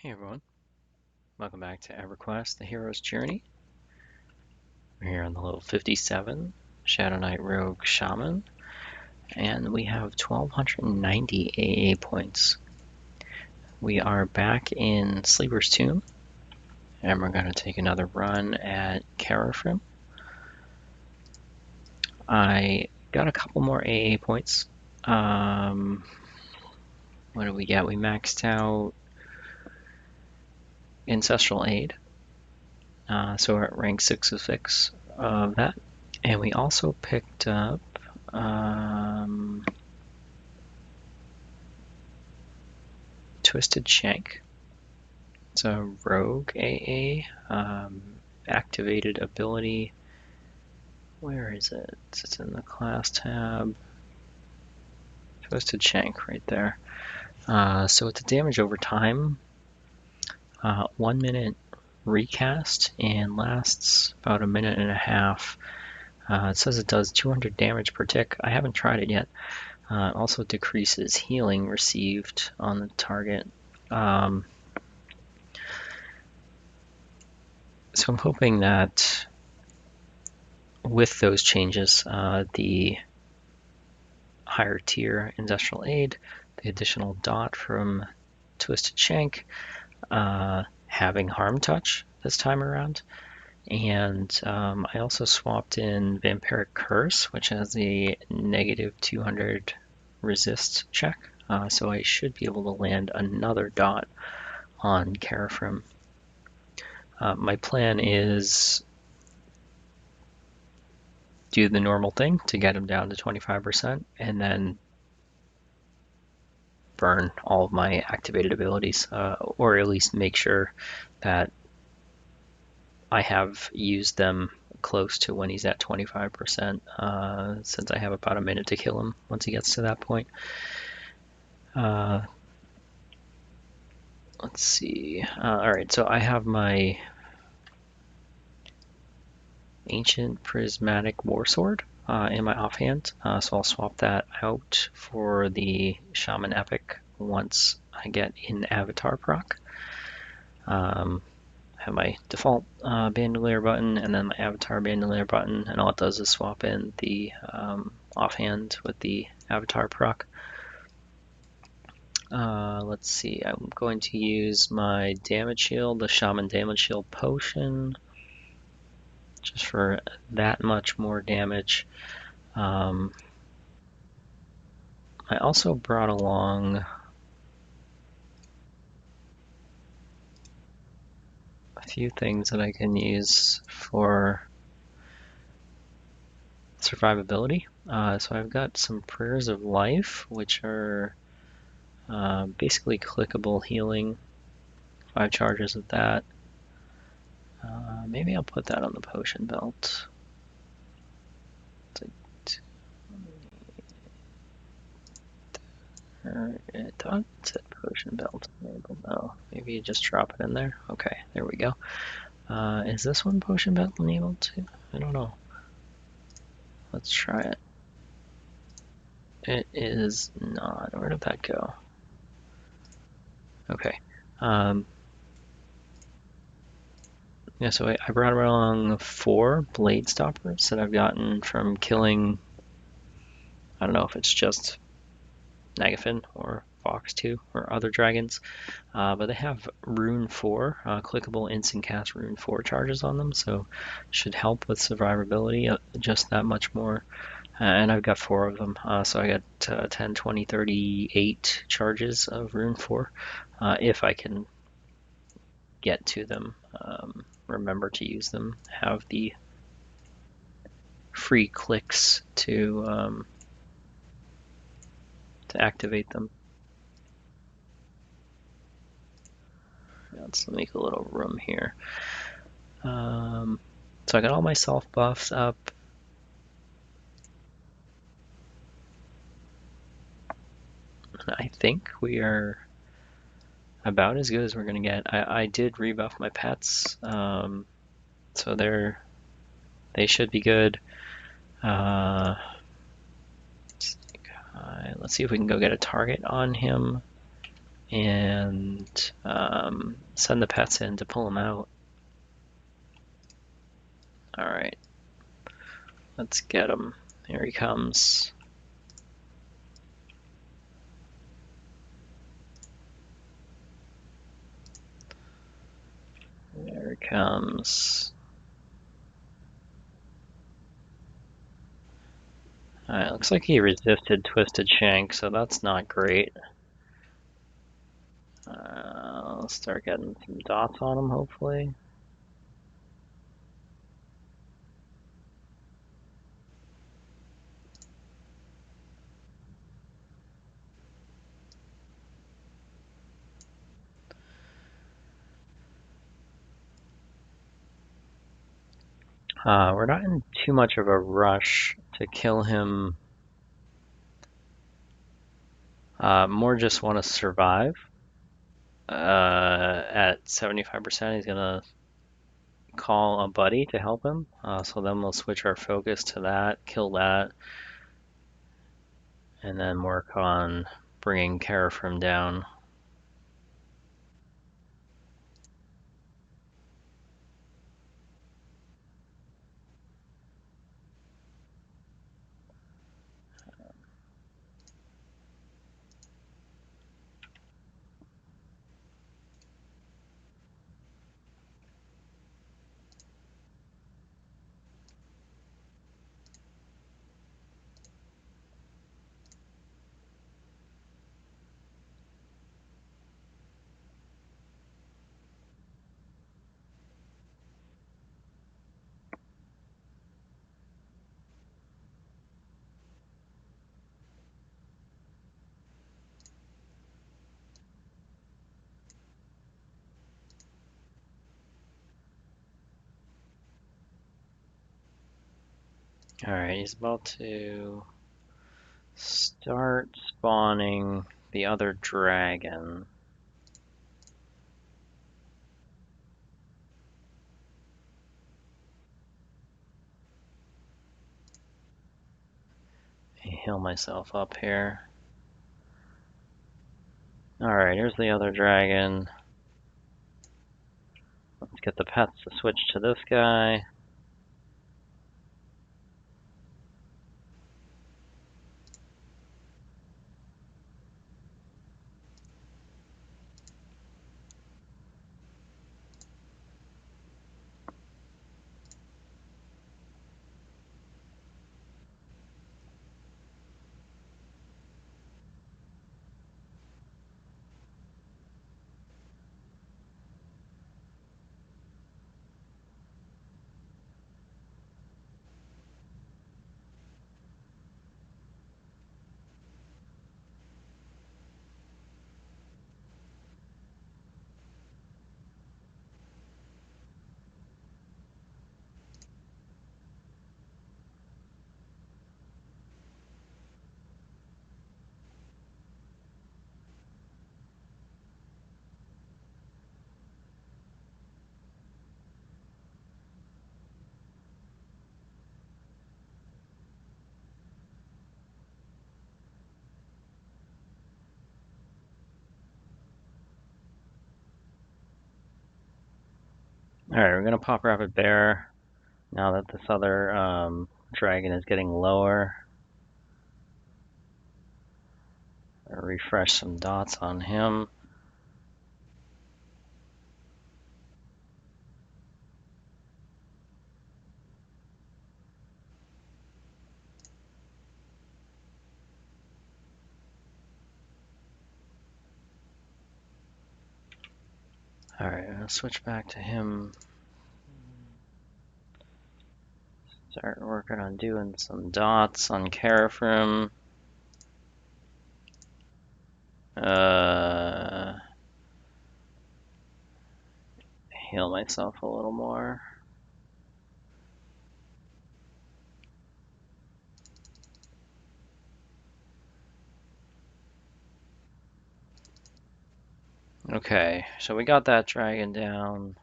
Hey everyone, welcome back to EverQuest, the Hero's Journey. We're here on the level 57, Shadowknight Rogue Shaman, and we have 1290 AA points. We are back in Sleeper's Tomb, and we're going to take another run at Kerafyrm. I got a couple more AA points. What did we get? We maxed out Ancestral Aid. So we're at rank 6 of 6 of that. And we also picked up Twisted Shank. It's a rogue AA. Activated ability. Where is it? It's in the class tab. Twisted Shank right there. So it's a damage over time. 1 minute recast and lasts about a minute and a half. It says it does 200 damage per tick. I haven't tried it yet. It also decreases healing received on the target. So I'm hoping that with those changes, the higher tier Industrial Aid, the additional dot from Twisted Shank, having Harm Touch this time around, and I also swapped in Vampiric Curse, which has a negative 200 resist check, so I should be able to land another dot on Kerafyrm. My plan is do the normal thing to get him down to 25% and then burn all of my activated abilities, or at least make sure that I have used them close to when he's at 25%, since I have about a minute to kill him once he gets to that point. Let's see. Alright, so I have my Ancient Prismatic Warsword in my offhand, so I'll swap that out for the Shaman Epic once I get in Avatar proc. Have my default bandolier button and then my avatar bandolier button, and all it does is swap in the offhand with the avatar proc. Let's see, I'm going to use my damage shield, the Shaman damage shield potion, just for that much more damage. I also brought along a few things that I can use for survivability. So I've got some Prayers of Life, which are basically clickable healing. 5 charges of that. Maybe I'll put that on the potion belt. I thought it said potion belt enabled. No, maybe you just drop it in there. Okay, there we go. Is this one potion belt enabled too? I don't know. Let's try it. It is not. Where did that go? Okay. Yeah, so I brought along 4 blade stoppers that I've gotten from killing, I don't know if it's just Nagafin or Fox 2 or other dragons, but they have Rune 4, clickable instant cast Rune 4 charges on them, so should help with survivability just that much more. And I've got 4 of them, so I got 10, 20, 38 charges of Rune 4, if I can get to them, remember to use them, have the free clicks to activate them. Let's make a little room here. So I got all my self buffs up. And I think we are about as good as we're gonna get. I did rebuff my pets, so they should be good. Let's see if we can go get a target on him and send the pets in to pull them out. All right, let's get him. Here he comes. There he comes. Alright, looks like he resisted Twisted Shank, so that's not great. Let's start getting some dots on him, hopefully. We're not in too much of a rush to kill him. More just want to survive. At 75%, he's gonna call a buddy to help him. So then we'll switch our focus to that, kill that, and then work on bringing Kerafyrm down. Alright, he's about to start spawning the other dragon. Heal myself up here. Alright, here's the other dragon. Let's get the pets to switch to this guy. Alright, we're gonna pop Rapid Bear now that this other dragon is getting lower. Refresh some dots on him. Alright, I'll switch back to him. Start working on doing some dots on Kerafyrm. Heal myself a little more. Okay, so we got that dragon down.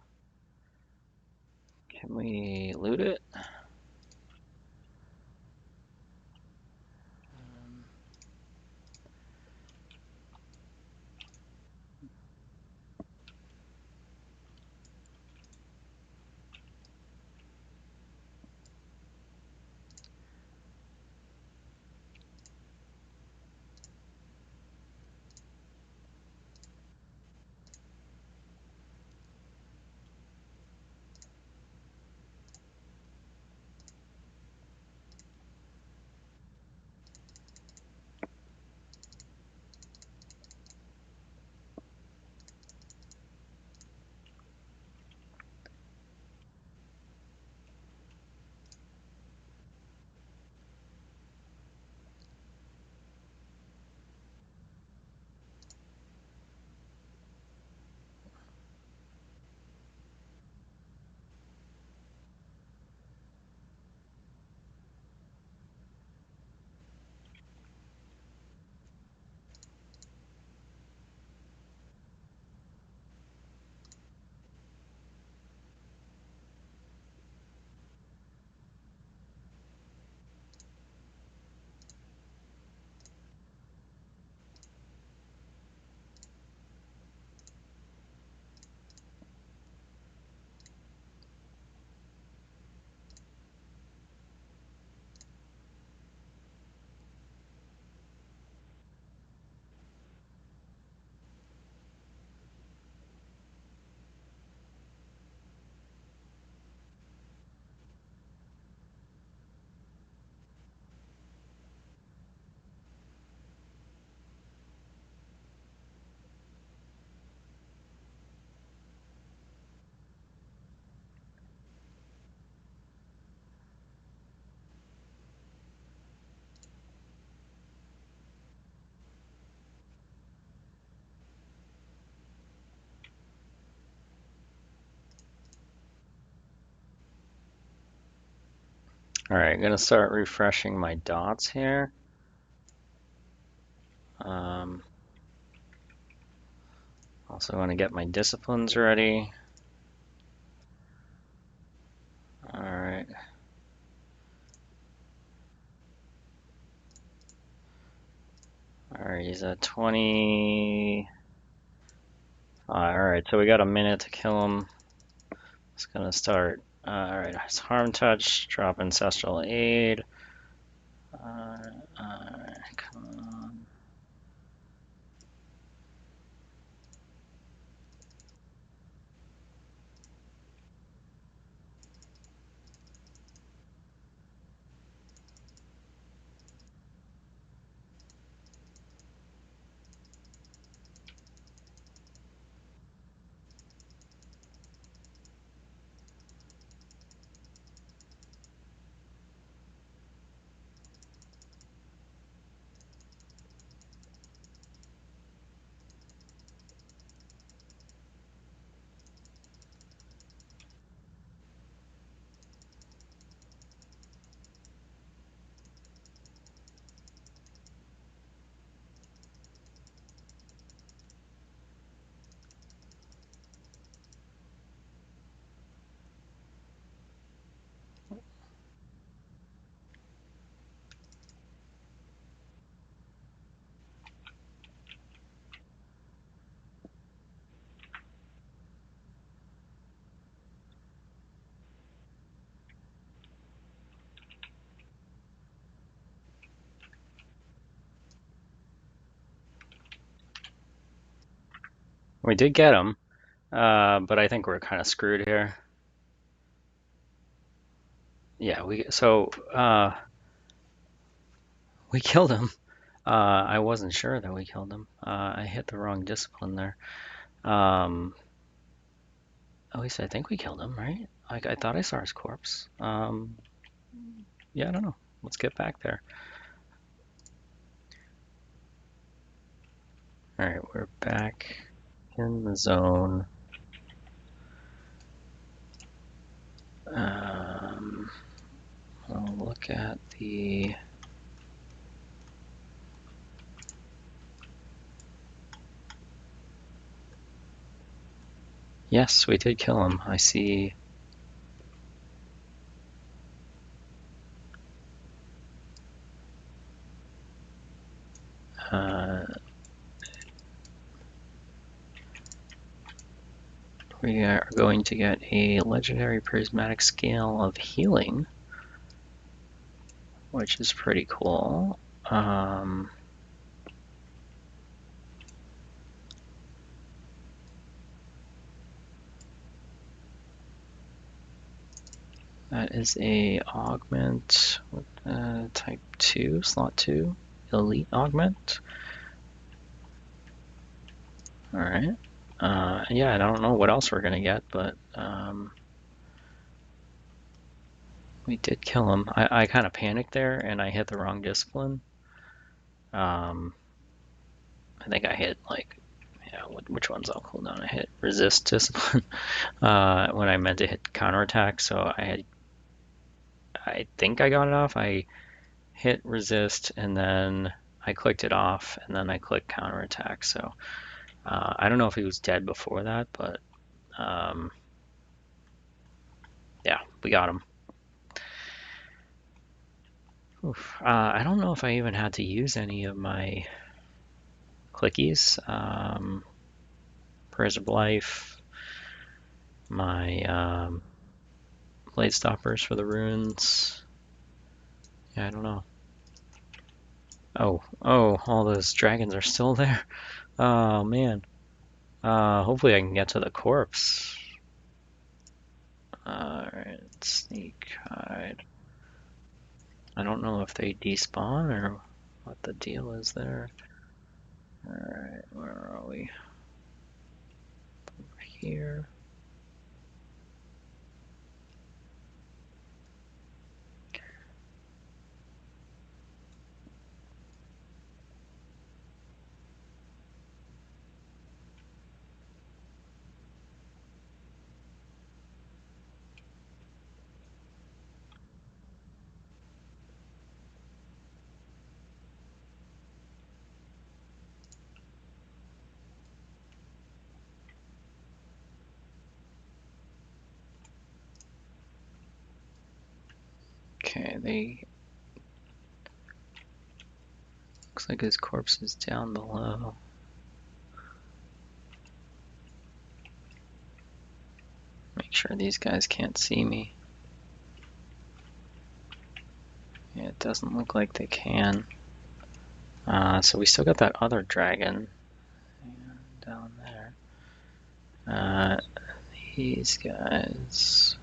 Can we loot it? Alright, I'm gonna start refreshing my dots here. Also want to get my disciplines ready. Alright. Alright, he's at 20. Alright, so we got a minute to kill him. It's gonna start. Alright, it's Harm Touch, drop Ancestral Aid. Come on. We did get him, but I think we're kind of screwed here. Yeah, we killed him. I wasn't sure that we killed him. I hit the wrong discipline there. At least I think we killed him, right? Like I thought I saw his corpse. Yeah, I don't know. Let's get back there. All right, we're back in the zone. I'll look at the. Yes, we did kill him. I see. We are going to get a legendary prismatic scale of healing, which is pretty cool. That is a augment with type 2, slot 2, elite augment. Alright. Yeah, I don't know what else we're gonna get, but we did kill him. I kind of panicked there and I hit the wrong discipline. I think I hit like, yeah, which one's on cooldown? I hit resist discipline when I meant to hit counterattack, so I think I got it off. I hit resist and then I clicked it off and then I clicked counterattack. So I don't know if he was dead before that, but yeah, we got him. I don't know if I even had to use any of my clickies. Prayers of Life, my Blade Stoppers for the runes. Yeah, I don't know. Oh, all those dragons are still there. Oh, man. Hopefully I can get to the corpse. Alright, sneak hide. I don't know if they despawn or what the deal is there. Alright, where are we? Over here. Okay, looks like his corpse is down below. Make sure these guys can't see me. Yeah, it doesn't look like they can. So we still got that other dragon down there. These guys.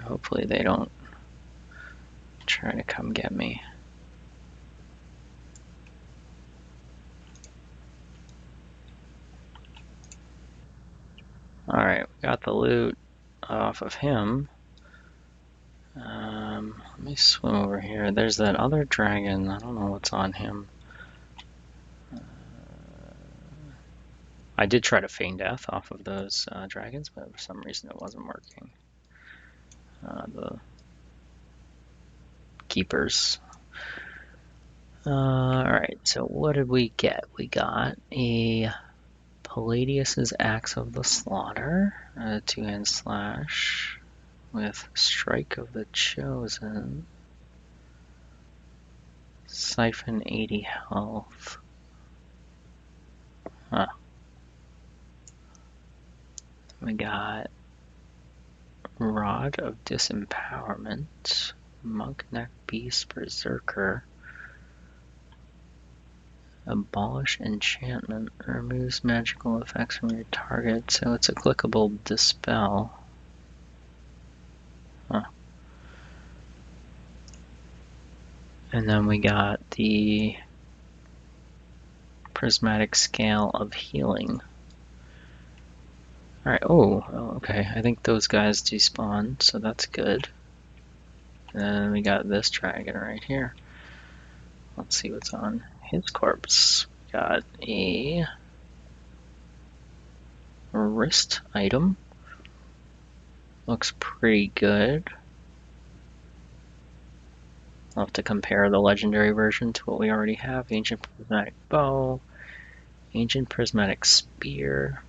Hopefully they don't try to come get me. Alright, we got the loot off of him. Let me swim over here. There's that other dragon. I don't know what's on him. I did try to feign death off of those dragons, but for some reason it wasn't working. The keepers. Alright, so what did we get? We got a Palladius's Axe of the Slaughter, a two-hand slash with Strike of the Chosen, Siphon 80 health. Huh. We got Rod of Disempowerment, Monk Neck Beast Berserker, Abolish Enchantment, removes magical effects from your target, so it's a clickable Dispel. Huh. And then we got the Prismatic Scale of Healing. Alright, oh, okay, I think those guys despawn, so that's good. And we got this dragon right here. Let's see what's on his corpse. Got a wrist item. Looks pretty good. I'll have to compare the legendary version to what we already have. Ancient Prismatic Bow, Ancient Prismatic Spear,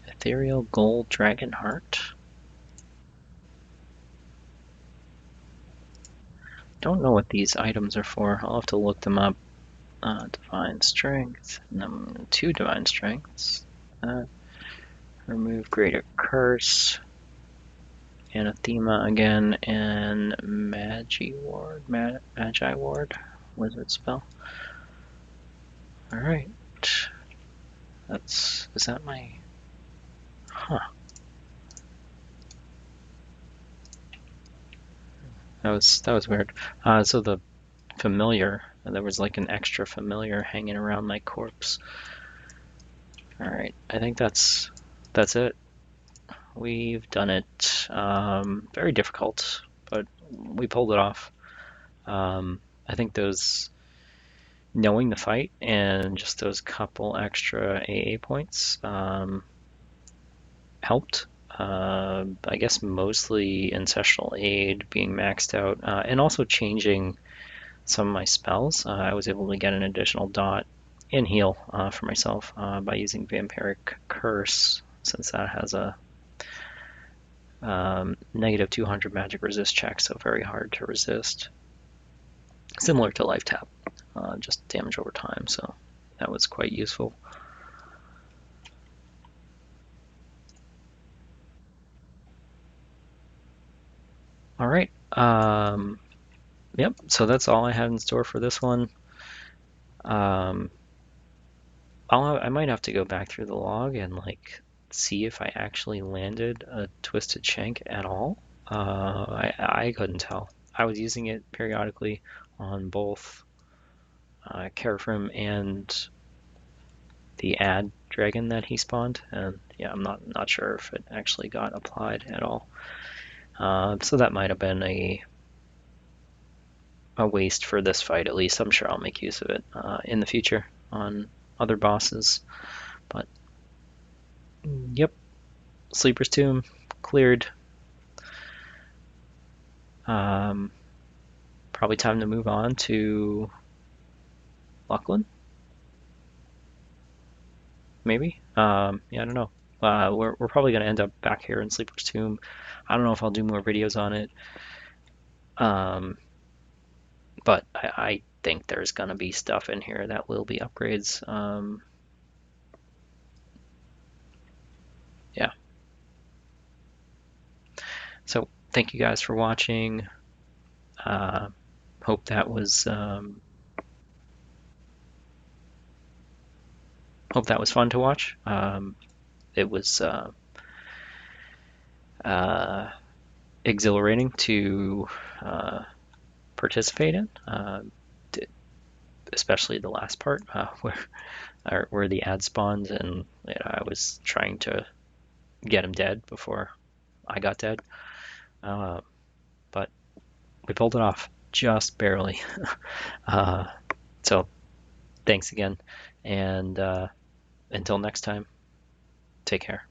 Ethereal Gold Dragon Heart. Don't know what these items are for. I'll have to look them up. Divine Strength, and then 2 Divine Strengths. Remove Greater Curse, Anathema again, and Magi Ward, Wizard spell. Alright. Is that my... Huh. That was weird. So the familiar, there was like an extra familiar hanging around my corpse. Alright, I think that's it. We've done it. Very difficult, but we pulled it off. I think knowing the fight and just those couple extra AA points helped. I guess mostly Ancestral Aid being maxed out, and also changing some of my spells. I was able to get an additional dot and heal for myself by using Vampiric Curse, since that has a negative 200 magic resist check, so very hard to resist. Similar to Life Tap, just damage over time, so that was quite useful. All right. Yep, so that's all I had in store for this one. I might have to go back through the log and see if I actually landed a Twisted Shank at all. I couldn't tell. I was using it periodically on both Kerafyrm and the ad dragon that he spawned, and yeah, I'm not sure if it actually got applied at all. So that might have been a waste for this fight, at least. I'm sure I'll make use of it in the future on other bosses. But yep, Sleeper's Tomb cleared. probably time to move on to Lachlan, maybe. Yeah, I don't know. We're probably gonna end up back here in Sleeper's Tomb. I don't know if I'll do more videos on it, but I think there's gonna be stuff in here that will be upgrades. Yeah. So thank you guys for watching. Uh, hope that was fun to watch. It was exhilarating to participate in, especially the last part where the ad spawned and I was trying to get him dead before I got dead. But we pulled it off just barely. So thanks again, and until next time, take care.